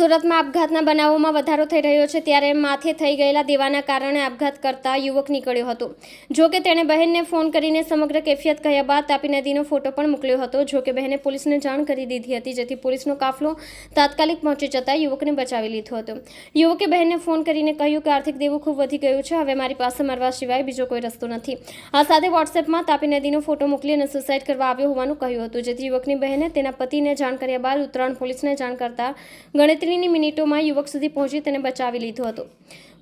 સુરતમાં આપઘાતના બનાવોમાં વધારો થઈ રહ્યો છે ત્યારે માથે થઈ ગયેલા દેવાના કારણે આપઘાત કરતા યુવક નીકળ્યો હતો। જો કે તેણે બહેનને ફોન કરીને સમગ્ર કેફિયત કહ્યા બાદ તાપી નદીનો ફોટો પણ મોકલ્યો હતો। જો કે બહેને પોલીસને જાણ કરી દીધી હતી, જેથી પોલીસનો કાફલો તાત્કાલિક પહોંચી જતા યુવકને બચાવી લીધો હતો। યુવકે બહેનને ફોન કરીને કહ્યું કે આર્થિક દેવું ખૂબ વધી ગયું છે, હવે મારી પાસે મરવા સિવાય બીજો કોઈ રસ્તો નથી। આ સાથે વોટ્સએપમાં તાપી નદીનો ફોટો મોકલી અને સુસાઇડ કરવા આવ્યો હોવાનું કહ્યું હતું, જેથી યુવકની બહેને તેના પતિને જાણ કર્યા બાદ ઉત્તરાયણ પોલીસને જાણ કરતા ગણતરીની મિનિટોમાં યુવક સુધી પહોંચી તેને બચાવી લીધો હતો।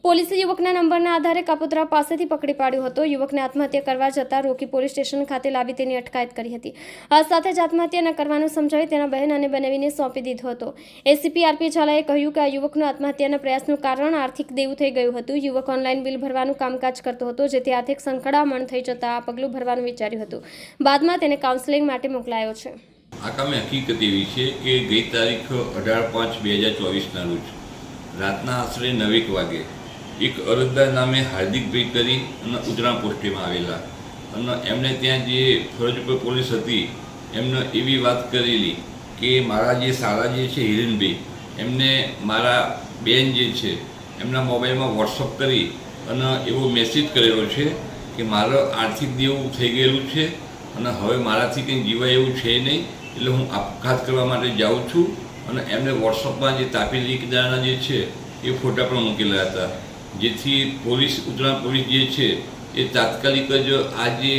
પોલીસે યુવકના નંબરના આધારે કાપોદ્રા પાસેથી પકડી પાડ્યો હતો। યુવકને આત્મહત્યા કરવા જતાં રોકી પોલીસ સ્ટેશન ખાતે લાવી તેની અટકાયત કરી હતી। આ સાથે જ આત્મહત્યા ન કરવાનું સમજાવી તેના બહેન અને બનાવીને સોંપી દીધો હતો। એસીપી આરપી ઝાલાએ કહ્યું કે આ યુવકનું આત્મહત્યાના પ્રયાસનું કારણ આર્થિક દેવું થઈ ગયું હતું। યુવક ઓનલાઈન બિલ ભરવાનું કામકાજ કરતો હતો, જેથી આર્થિક સંકળામણ થઈ જતાં આ પગલું ભરવાનું વિચાર્યું હતું। બાદમાં તેને કાઉન્સેલિંગ માટે મોકલાયો છે। આ કામે હકીકત એવી છે કે ગઈ તારીખ 18/5/2024ના રોજ રાતના આશરે 9 વાગે એક અરજદાર નામે હાર્દિકભાઈ કરી અને ઉત્તરાયણ પોસ્ટેમાં આવેલા અને એમણે ત્યાં જે ફરજ ઉપર પોલીસ હતી એમને એવી વાત કરેલી કે મારા જે સાળા જે છે હિરેનભાઈ એમને મારા બેન જે છે એમના મોબાઈલમાં વોટ્સઅપ કરી અને એવો મેસેજ કરેલો છે કે મારો આર્થિક દેવું થઈ ગયેલું છે અને હવે મારાથી કંઈ જીવાય એવું છે નહીં, એટલે હું આપઘાત કરવા માટે જાઉં છું। અને એમને વોટ્સઅપમાં જે તાપી લીકદારના જે છે એ ફોટા પણ મૂકેલા હતા, જેથી ઉત્તરાયણ પોલીસ જે છે એ તાત્કાલિક જ આ જે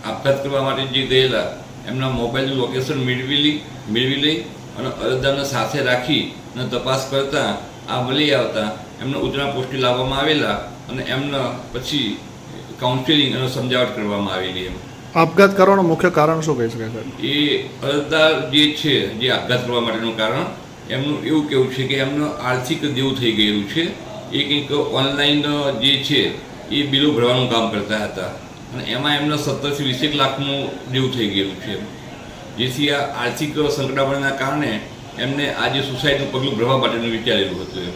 આપઘાત કરવા માટે જે ગયેલા એમના મોબાઈલનું લોકેશન મેળવી લઈ અને અરજદારને સાથે રાખી અને તપાસ કરતાં આ મળી આવતા એમને ઉત્તરાયણ પોસ્ટે લાવવામાં આવેલા અને એમને પછી કાઉન્સેલિંગ અને સમજાવટ કરવામાં આવેલી। આપઘાત કરવાનું મુખ્ય કારણ શું કહી શકાય સર? એ અરજદાર જે છે જે આપઘાત કરવા માટેનું કારણ એમનું એવું કેવું છે કે એમનું આર્થિક દેવું થઈ ગયેલું છે। એ કંઈક ઓનલાઈન જે છે એ બિલો ભરવાનું કામ કરતા હતા અને એમાં એમને 17 થી 20 લાખનું દેવું થઈ ગયેલું છે, જેથી આ આર્થિક સંકળામણના કારણે એમને આજે સુસાઇડનું પગલું ભરવા માટેનું વિચારેલું હતું।